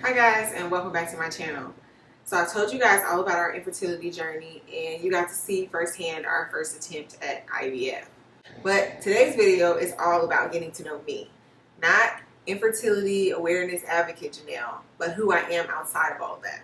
Hi guys, and welcome back to my channel. So I told you guys all about our infertility journey, and you got to see firsthand our first attempt at IVF. But today's video is all about getting to know me. Not infertility awareness advocate Janelle, but who I am outside of all that.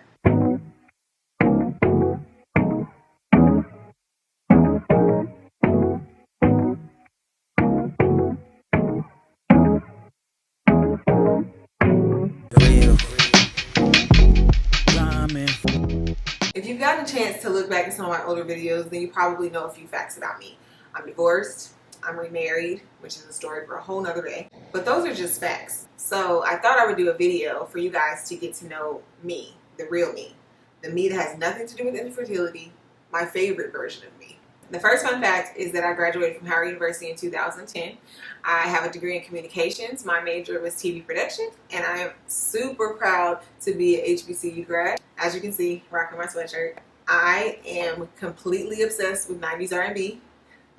If you've gotten a chance to look back at some of my older videos, then you probably know a few facts about me. I'm divorced, I'm remarried, which is a story for a whole nother day. But those are just facts. So I thought I would do a video for you guys to get to know me, the real me. The me that has nothing to do with infertility, my favorite version of me. The first fun fact is that I graduated from Howard University in 2010. I have a degree in communications. My major was TV production, and I am super proud to be an HBCU grad. As you can see, rocking my sweatshirt. I am completely obsessed with 90s R&B.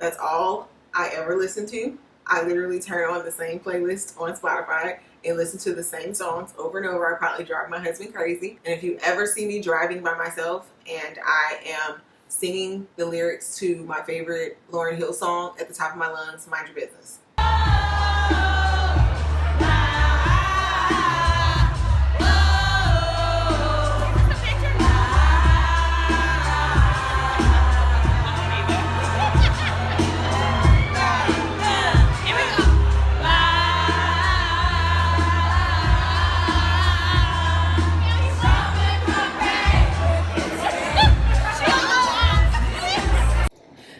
That's all I ever listen to. I literally turn on the same playlist on Spotify and listen to the same songs over and over. I probably drive my husband crazy. And if you ever see me driving by myself and I am singing the lyrics to my favorite Lauryn Hill song at the top of my lungs, mind your business.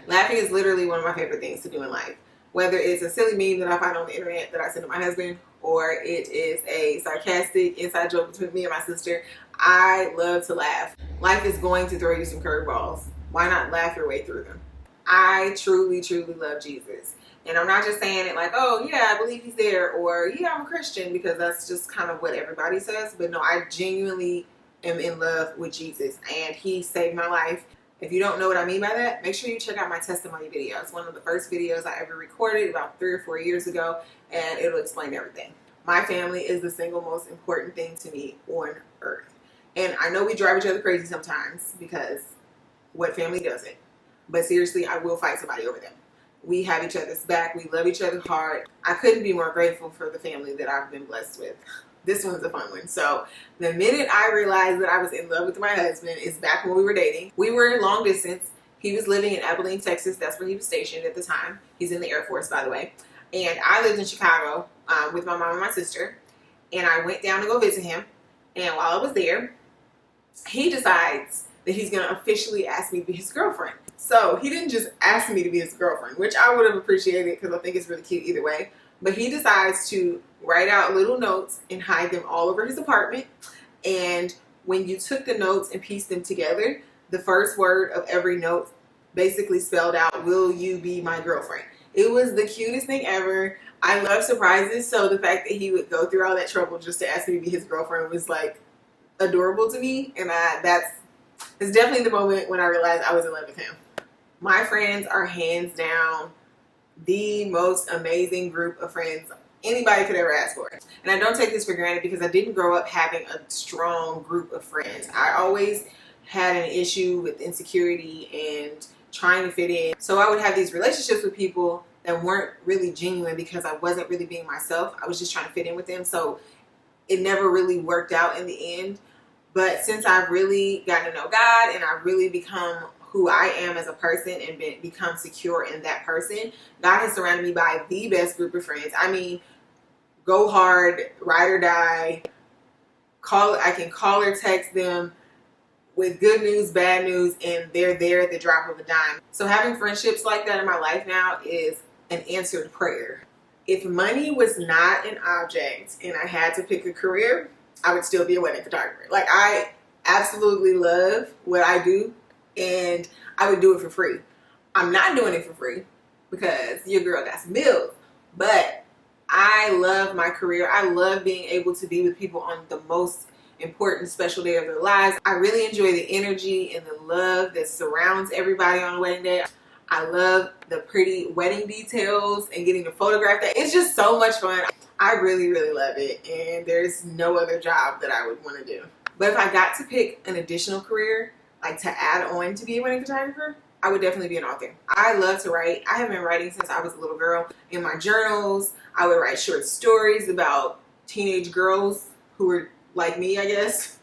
Laughing is literally one of my favorite things to do in life. Whether it's a silly meme that I find on the internet that I send to my husband, or it is a sarcastic inside joke between me and my sister, I love to laugh. Life is going to throw you some curveballs. Why not laugh your way through them? I truly, truly love Jesus. And I'm not just saying it like, oh yeah, I believe he's there, or yeah, I'm a Christian, because that's just kind of what everybody says. But no, I genuinely am in love with Jesus, and he saved my life. If you don't know what I mean by that, make sure you check out my testimony video. It's one of the first videos I ever recorded about 3 or 4 years ago, and it'll explain everything. My family is the single most important thing to me on earth. And I know we drive each other crazy sometimes, because what family doesn't? But seriously, I will fight somebody over them. We have each other's back. We love each other hard. I couldn't be more grateful for the family that I've been blessed with. This one's a fun one. So the minute I realized that I was in love with my husband is back when we were dating. We were long distance. He was living in Abilene, Texas. That's where he was stationed at the time. He's in the Air Force, by the way. And I lived in Chicago with my mom and my sister. And I went down to go visit him. And while I was there, he decides that he's going to officially ask me to be his girlfriend. So he didn't just ask me to be his girlfriend, which I would have appreciated because I think it's really cute either way. But he decides to write out little notes and hide them all over his apartment. And when you took the notes and pieced them together, the first word of every note basically spelled out, "Will you be my girlfriend?" It was the cutest thing ever. I love surprises, so the fact that he would go through all that trouble just to ask me to be his girlfriend was like adorable to me. And that's definitely the moment when I realized I was in love with him. My friends are hands down the most amazing group of friends anybody could ever ask for. And I don't take this for granted because I didn't grow up having a strong group of friends. I always had an issue with insecurity and trying to fit in. So I would have these relationships with people that weren't really genuine because I wasn't really being myself. I was just trying to fit in with them. So it never really worked out in the end. But since I've really gotten to know God and I've really become who I am as a person and become secure in that person, God has surrounded me by the best group of friends. I mean, go hard, ride or die. I can call or text them with good news, bad news, and they're there at the drop of a dime. So having friendships like that in my life now is an answered prayer. If money was not an object and I had to pick a career, I would still be a wedding photographer. Like, I absolutely love what I do, and I would do it for free. I'm not doing it for free because your girl got some bills, but I love my career. I love being able to be with people on the most important special day of their lives. I really enjoy the energy and the love that surrounds everybody on wedding day. I love the pretty wedding details and getting to photograph that. It's just so much fun. I really, really love it, and there's no other job that I would want to do. But if I got to pick an additional career, like to add on to be a wedding photographer, I would definitely be an author. I love to write. I have been writing since I was a little girl. In my journals, I would write short stories about teenage girls who were like me, I guess.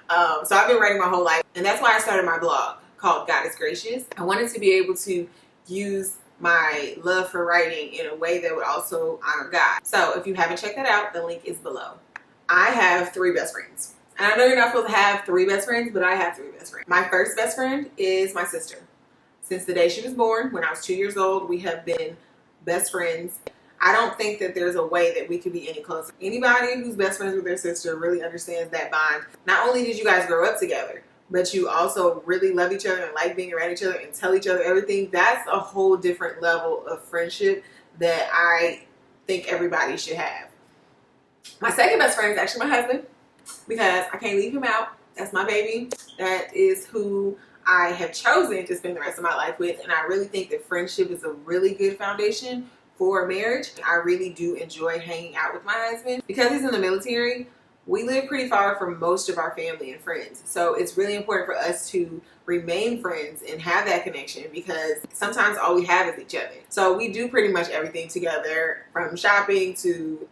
So I've been writing my whole life, and that's why I started my blog called God is Gracious. I wanted to be able to use my love for writing in a way that would also honor God. So if you haven't checked that out, the link is below. I have 3 best friends. And I know you're not supposed to have 3 best friends, but I have 3 best friends. My first best friend is my sister. Since the day she was born, when I was 2 years old, we have been best friends. I don't think that there's a way that we could be any closer. Anybody who's best friends with their sister really understands that bond. Not only did you guys grow up together, but you also really love each other and like being around each other and tell each other everything. That's a whole different level of friendship that I think everybody should have. My second best friend is actually my husband, because I can't leave him out. That's my baby. That is who I have chosen to spend the rest of my life with, and I really think that friendship is a really good foundation for marriage. I really do enjoy hanging out with my husband. Because he's in the military, we live pretty far from most of our family and friends. So it's really important for us to remain friends and have that connection, because sometimes all we have is each other. So we do pretty much everything together, from shopping to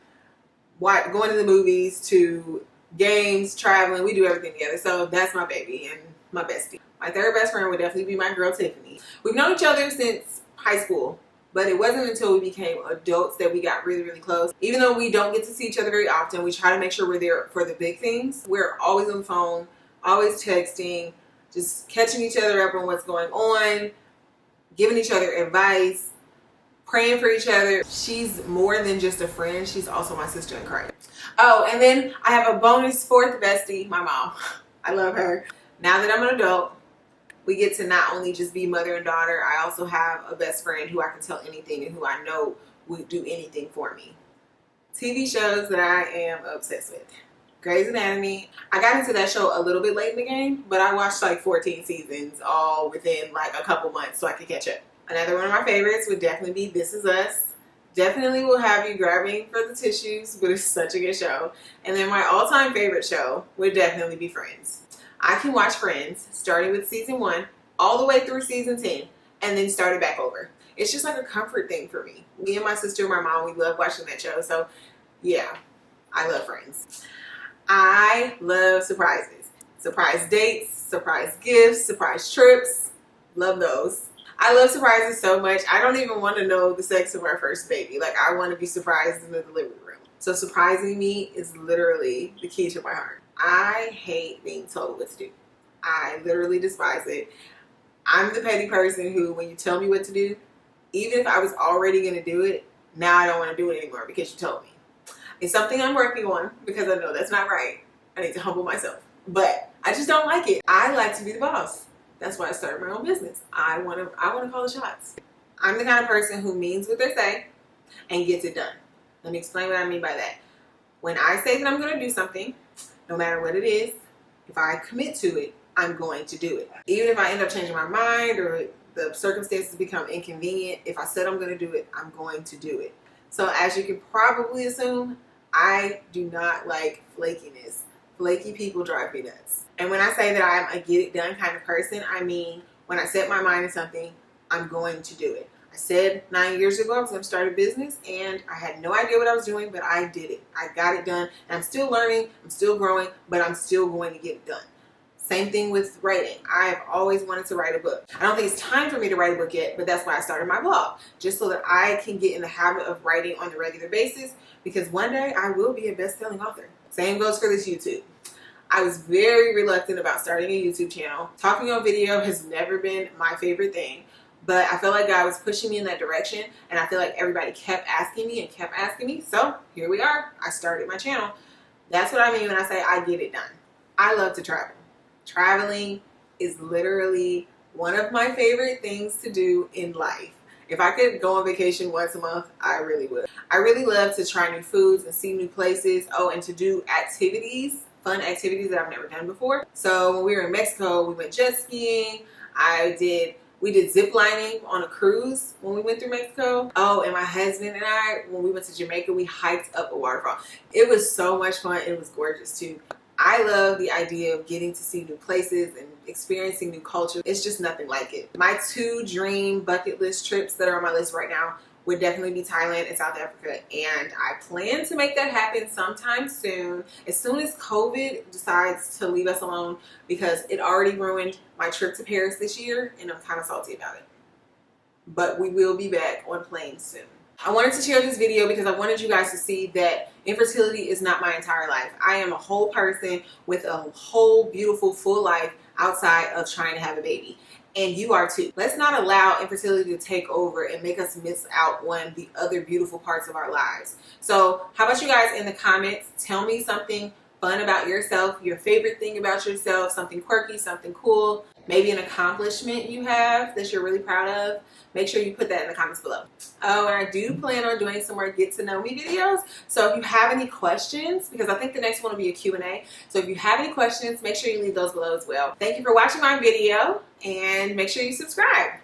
going to the movies to games, traveling. We do everything together. So that's my baby and my bestie. My third best friend would definitely be my girl, Tiffany. We've known each other since high school, but it wasn't until we became adults that we got really, really close. Even though we don't get to see each other very often, we try to make sure we're there for the big things. We're always on the phone, always texting, just catching each other up on what's going on, giving each other advice, praying for each other. She's more than just a friend. She's also my sister in Christ. Oh, and then I have a bonus 4th bestie, my mom. I love her. Now that I'm an adult, we get to not only just be mother and daughter, I also have a best friend who I can tell anything and who I know would do anything for me. TV shows that I am obsessed with. Grey's Anatomy. I got into that show a little bit late in the game, but I watched like 14 seasons all within like a couple months so I could catch up. Another one of my favorites would definitely be This Is Us. Definitely will have you grabbing for the tissues, but it's such a good show. And then my all-time favorite show would definitely be Friends. I can watch Friends, starting with season 1, all the way through season 10, and then start it back over. It's just like a comfort thing for me. Me and my sister and my mom, we love watching that show. So yeah, I love Friends. I love surprises. Surprise dates, surprise gifts, surprise trips. Love those. I love surprises so much. I don't even want to know the sex of our first baby. Like, I want to be surprised in the delivery room. So surprising me is literally the key to my heart. I hate being told what to do. I literally despise it. I'm the petty person who, when you tell me what to do, even if I was already going to do it, now I don't want to do it anymore because you told me. It's something I'm working on because I know that's not right. I need to humble myself. But I just don't like it. I like to be the boss. That's why I started my own business. I want to call the shots. I'm the kind of person who means what they say and gets it done. Let me explain what I mean by that. When I say that I'm going to do something, no matter what it is, if I commit to it, I'm going to do it. Even if I end up changing my mind or the circumstances become inconvenient, if I said I'm going to do it, I'm going to do it. So as you can probably assume, I do not like flakiness. Flaky people drive me nuts. And when I say that I'm a get it done kind of person, I mean when I set my mind to something, I'm going to do it. I said 9 years ago I was going to start a business, and I had no idea what I was doing, but I did it. I got it done, and I'm still learning, I'm still growing, but I'm still going to get it done. Same thing with writing. I've always wanted to write a book. I don't think it's time for me to write a book yet, but that's why I started my blog, just so that I can get in the habit of writing on a regular basis, because one day I will be a best-selling author. Same goes for this YouTube. I was very reluctant about starting a YouTube channel. Talking on video has never been my favorite thing, but I felt like God was pushing me in that direction, and I feel like everybody kept asking me, so here we are. I started my channel. That's what I mean when I say I get it done. I love to travel. Traveling is literally one of my favorite things to do in life. If I could go on vacation once a month, I really would. I really love to try new foods and see new places. Oh, and to do activities, fun activities that I've never done before. So when we were in Mexico, we went jet skiing. I did We did zip lining on a cruise when we went through Mexico. Oh, and my husband and I, when we went to Jamaica, we hiked up a waterfall. It was so much fun. It was gorgeous too. I love the idea of getting to see new places and experiencing new culture. It's just nothing like it. My 2 dream bucket list trips that are on my list right now would definitely be Thailand and South Africa, and I plan to make that happen sometime soon, as soon as COVID decides to leave us alone, because it already ruined my trip to Paris this year and I'm kind of salty about it. But we will be back on planes soon. I wanted to share this video because I wanted you guys to see that infertility is not my entire life. I am a whole person with a whole beautiful full life outside of trying to have a baby. And you are too. Let's not allow infertility to take over and make us miss out on the other beautiful parts of our lives. So how about you guys in the comments, tell me something fun about yourself, your favorite thing about yourself, something quirky, something cool, maybe an accomplishment you have that you're really proud of. Make sure you put that in the comments below. Oh, and I do plan on doing some more get to know me videos. So if you have any questions, because I think the next one will be a Q&A. So if you have any questions, make sure you leave those below as well. Thank you for watching my video and make sure you subscribe.